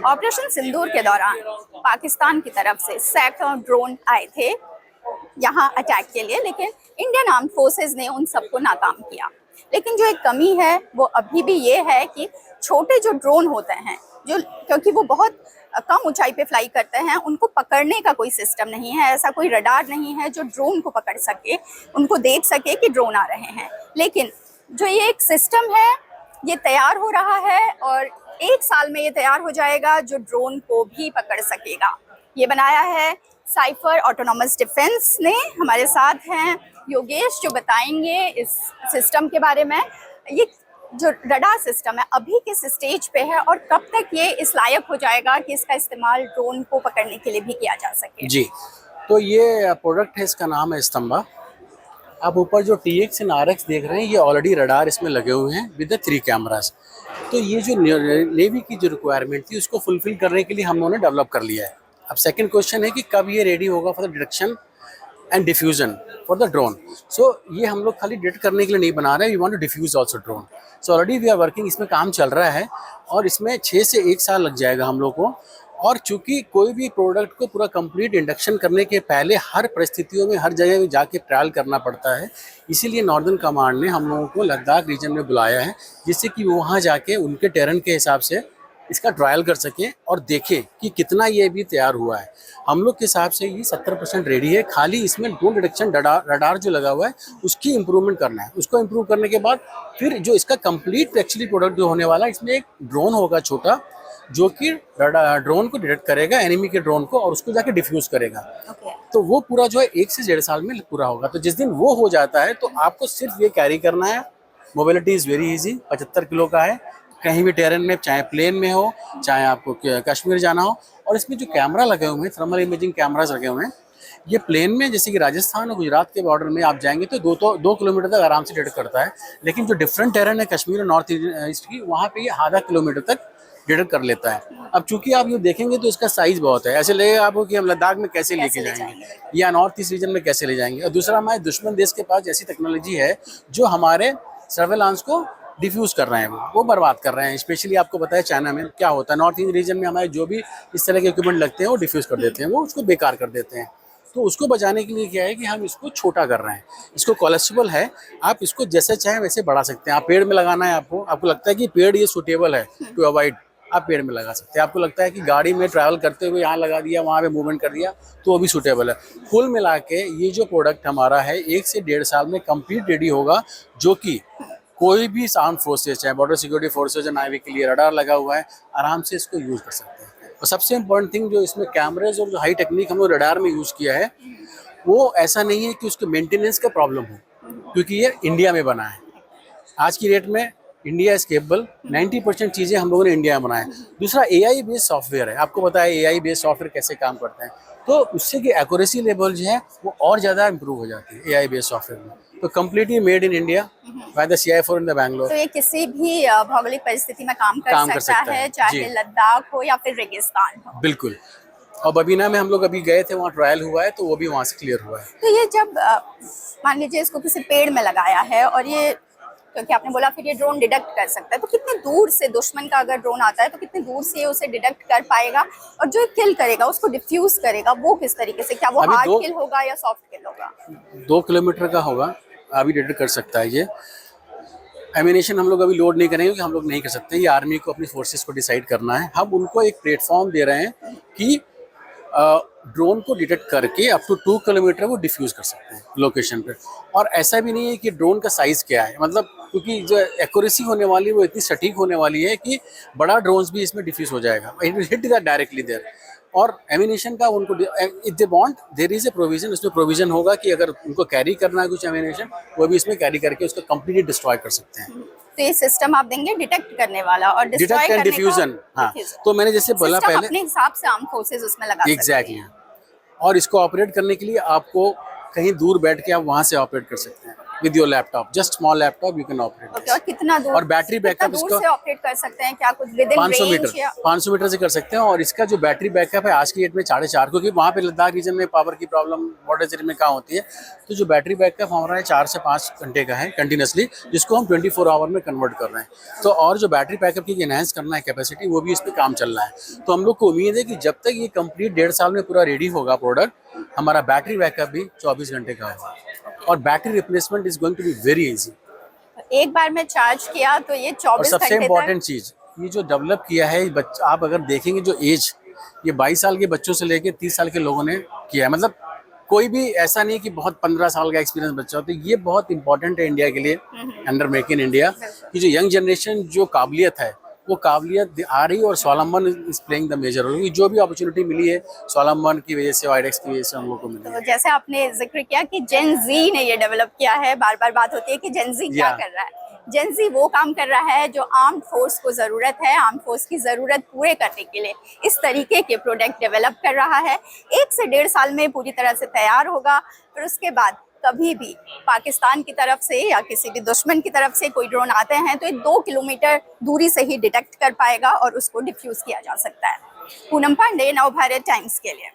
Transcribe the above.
Operation सिंदूर के दौरान पाकिस्तान की तरफ से सैकड़ों ड्रोन आए थे यहाँ अटैक के लिए, लेकिन इंडियन आर्म फोर्सेस ने उन सबको नाकाम किया। लेकिन जो एक कमी है वो अभी भी ये है कि छोटे जो ड्रोन होते हैं, जो क्योंकि वो बहुत कम ऊंचाई पे फ्लाई करते हैं, उनको पकड़ने का कोई सिस्टम नहीं है। ऐसा कोई रडार नहीं है जो ड्रोन को पकड़ सके, उनको देख सके कि ड्रोन आ रहे हैं। लेकिन जो ये एक सिस्टम है ये तैयार हो रहा है और 1 साल में ये तैयार हो जाएगा जो ड्रोन को भी पकड़ सकेगा। ये बनाया है साइफर ऑटोनॉमस डिफेंस ने। हमारे साथ हैं योगेश जो बताएंगे इस सिस्टम के बारे में। ये जो रडार सिस्टम है अभी किस स्टेज पे है और कब तक ये इस लायक हो जाएगा कि इसका इस्तेमाल ड्रोन को पकड़ने के लिए भी किया जा सके? जी, तो ये प्रोडक्ट है, इसका नाम है स्तंभा। आप ऊपर जो TX एंड RX देख रहे हैं ये ऑलरेडी रडार इसमें लगे हुए हैं विद 3 कैमरास। तो ये जो नेवी की जो रिक्वायरमेंट थी उसको फुलफिल करने के लिए हम लोगों ने डेवलप कर लिया है। अब सेकंड क्वेश्चन है कि कब ये रेडी होगा for the detection and diffusion for the drone. So ये हम लोग खाली डिटेक्ट करने के लिए नहीं बना रहे, we want to diffuse also drone. So already we are working, इसमें काम चल रहा है और इसमें 6 से 1 साल लग जाएगा हम लोग को। और चूंकि कोई भी प्रोडक्ट को पूरा कंप्लीट इंडक्शन करने के पहले हर परिस्थितियों में हर जगह में जाके ट्रायल करना पड़ता है, इसीलिए नॉर्दर्न कमांड ने हम लोगों को लद्दाख रीजन में बुलाया है, जिससे कि वो वहाँ जाके उनके टेरेन के हिसाब से इसका ट्रायल कर सकें और देखें कि कितना ये भी तैयार हुआ है। हम लोग के हिसाब से ये 70% रेडी है, खाली इसमें ड्रोन डिटेक्शन रडार जो लगा हुआ है उसकी इम्प्रूवमेंट करना है। उसको इम्प्रूव करने के बाद फिर जो इसका कंप्लीट एक्चुअली प्रोडक्ट जो होने वाला है, इसमें एक ड्रोन होगा छोटा जो कि ड्रोन को डिटेक्ट करेगा, एनिमी के ड्रोन को, और उसको जाके डिफ्यूज करेगा। तो वो पूरा जो है 1 से 1.5 साल में पूरा होगा। तो जिस दिन वो हो जाता है तो आपको सिर्फ ये कैरी करना है। Mobility is very easy, 75 kilo का है, कहीं भी टेरेन में, चाहे प्लेन में हो, चाहे आपको कश्मीर जाना हो। और इसमें जो कैमरा लगे हुए हैं, थर्मल इमेजिंग कैमराज लगे हुए हैं, ये प्लेन में जैसे कि राजस्थान और गुजरात के बॉर्डर में आप जाएंगे तो 2 किलोमीटर तक आराम से डिटेक्ट करता है। लेकिन जो डिफरेंट टेरेन है कश्मीर और नॉर्थ ईस्ट की, वहाँ पे ये आधा किलोमीटर तक डिटेक्ट कर लेता है। अब चूंकि आप ये देखेंगे तो इसका साइज बहुत है, ऐसे लगेगा आपको कि हम लद्दाख में कैसे लेके जाएंगे या नॉर्थ ईस्ट रीजन में कैसे ले जाएंगे। और दूसरा, हमारे दुश्मन देश के पास ऐसी टेक्नोलॉजी है जो हमारे सर्वेलांस को डिफ्यूज कर रहे हैं, वो बर्बाद कर रहे हैं। स्पेशली आपको पता है चाइना में क्या होता है, नॉर्थ ईस्ट रीजन में हमारे जो भी इस तरह के इक्विपमेंट लगते हैं वो डिफ्यूज कर देते हैं, वो उसको बेकार कर देते हैं। तो उसको बचाने के लिए क्या है कि हम इसको छोटा कर रहे हैं। इसको कोलेस्ट्रेबल है, आप इसको जैसे चाहें वैसे बढ़ा सकते हैं। आप पेड़ में लगाना है, आपको लगता है कि पेड़ ये सूटेबल है टू अवॉइड, आप पेड़ में लगा सकते हैं। आपको लगता है कि गाड़ी में ट्रैवल करते हुए यहाँ लगा दिया, वहाँ पे मूवमेंट कर दिया, तो वो भी सूटेबल है। कुल मिला के ये जो प्रोडक्ट हमारा है 1 से 1.5 साल में कंप्लीट रेडी होगा, जो कि कोई भी आर्म फोर्सेज, चाहे बॉर्डर सिक्योरिटी फोर्सेज या नावी के लिए रडार लगा हुआ है, आराम से इसको यूज़ कर सकते हैं। और सबसे इम्पोर्टेंट थिंग जो इसमें कैमरेज और जो हाई टेक्निक हम लोग रडार में यूज़ किया है, वो ऐसा नहीं है कि उसके मेंटेनेंस का प्रॉब्लम हो, क्योंकि ये इंडिया में बना है। आज की डेट में इंडिया इज केपेबल, 90% चीज़ें हम लोगों ने इंडिया में बनाया है। दूसरा, AI बेस्ड सॉफ्टवेयर है। आपको पता है AI बेस्ड सॉफ्टवेयर कैसे काम करते हैं, तो उससे की एक्यूरेसी लेवल जो है वो और ज़्यादा इम्प्रूव हो जाती है AI बेस्ड सॉफ्टवेयर में। तो completely made in India by the CI4 in the Bangalore. तो ये किसी भी भौगोलिक परिस्थिति में काम कर सकता है, चाहे लद्दाख हो या फिर रेगिस्तान हो। बिल्कुल। और बबीना में हम लोग अभी गए थे, वहाँ ट्रायल हुआ है, तो वो भी वहाँ से क्लियर हुआ है। तो ये जब मान लीजिए इसको किसी पेड़ में लगाया है और ये, क्योंकि आपने बोला फिर ये ड्रोन डिटेक्ट कर सकता है, तो कितने दूर से दुश्मन का अगर ड्रोन आता है तो कितने दूर से ये उसे डिटेक्ट कर पाएगा, और जो किल करेगा उसको डिफ्यूज करेगा वो किस तरीके से, क्या वो हार्ड किल होगा या सॉफ्ट किल होगा? 2 किलोमीटर का होगा, अभी डिटेक्ट कर सकता है ये। एमिनेशन हम लोग अभी लोड नहीं करेंगे, क्योंकि हम लोग नहीं कर सकते, ये आर्मी को अपनी फोर्सेस को डिसाइड करना है। हम उनको एक प्लेटफॉर्म दे रहे हैं कि ड्रोन को डिटेक्ट करके अप टू 2 किलोमीटर वो डिफ्यूज कर सकते हैं लोकेशन पे। और ऐसा भी नहीं है कि ड्रोन का साइज़ क्या है, मतलब क्योंकि जो एक्यूरेसी होने वाली है वो इतनी सटीक होने वाली है कि बड़ा ड्रोन्स भी इसमें डिफ्यूज हो जाएगा, it will hit that directly there. और एमिनेशन का उनको if they want there is a provision, उसमें प्रोविजन होगा कि अगर उनको कैरी करना है कुछ एमिनेशन, वो भी इसमें कैरी करके उसको कंप्लीटली डिस्ट्रॉय कर सकते हैं। तो ये सिस्टम आप देंगे डिटेक्ट करने वाला और डिस्ट्रॉय करने का डिफ्यूजन। हाँ, तो मैंने जैसे बोला पहले, अपने हिसाब से आर्म फोर्सेस उसमें लगा सकते हैं। एग्जैक्टली। और इसको ऑपरेट करने के लिए आपको कहीं दूर बैठ के आप वहाँ से ऑपरेट कर सकते हैं with your laptop, just small laptop you can operate. Okay, और कितना दूर, और बैटरी बैकअप कितना दूर इसका से ऑपरेट कर सकते हैं, क्या कुछ विद इन 500 रेंज मीटर या 500 मीटर से कर सकते हैं। और इसका जो बैटरी बैकअप है आज की डेट में 4.5, क्योंकि वहाँ पे लद्दाख रीजन में पावर की प्रॉब्लम बॉर्डर एरिया में कहाँ होती है, तो जो बैटरी बैकअप हमारा है 4 से 5 घंटे का है कंटिन्यूसली, जिसको हम 24 आवर में कन्वर्ट कर रहे हैं। तो और जो बैटरी बैकअप की इनहेंस करना है कैपेसिटी, वो भी इस पर काम चल रहा है। तो हम लोग को उम्मीद है कि जब तक ये कंप्लीट 1.5 साल में पूरा रेडी होगा प्रोडक्ट, हमारा बैटरी बैकअप भी 24 घंटे का होगा। और battery replacement is going to be very easy. एक बार में चार्ज किया तो ये और 24 सबसे घंटे इम्पोर्टेंट चीज़, ये जो डेवलप किया है आप अगर देखेंगे जो एज, ये 22 साल के बच्चों से लेके 30 साल के लोगों ने किया है। मतलब कोई भी ऐसा नहीं कि बहुत 15 साल का एक्सपीरियंस बच्चा हो। तो ये बहुत इंपॉर्टेंट है इंडिया के लिए, अंडर मेक इन इंडिया, कि जो यंग जनरेशन जो काबिलियत है वो काबिलियत आ रही है। और स्वावलंबन is playing the major role. जो भी अपॉर्चुनिटी मिली है स्वावलंबन की वजह से, आईडेक्स की वजह से हम लोग को मिली तो है। जैसे आपने जिक्र किया कि जेन जी ने ये डेवलप किया है, बार बार बात होती है कि जेन जी क्या Yeah. कर रहा है। जेन जी वो काम कर रहा है जो आर्म्ड फोर्स को ज़रूरत है, आर्म्ड फोर्स की ज़रूरत पूरे करने के लिए इस तरीके के प्रोडक्ट डेवलप कर रहा है। 1 से 1.5 साल में पूरी तरह से तैयार होगा। फिर उसके बाद कभी भी पाकिस्तान की तरफ से या किसी भी दुश्मन की तरफ से कोई ड्रोन आते हैं तो ये 2 किलोमीटर दूरी से ही डिटेक्ट कर पाएगा और उसको डिफ्यूज़ किया जा सकता है। पूनम पांडे, नव भारत टाइम्स के लिए।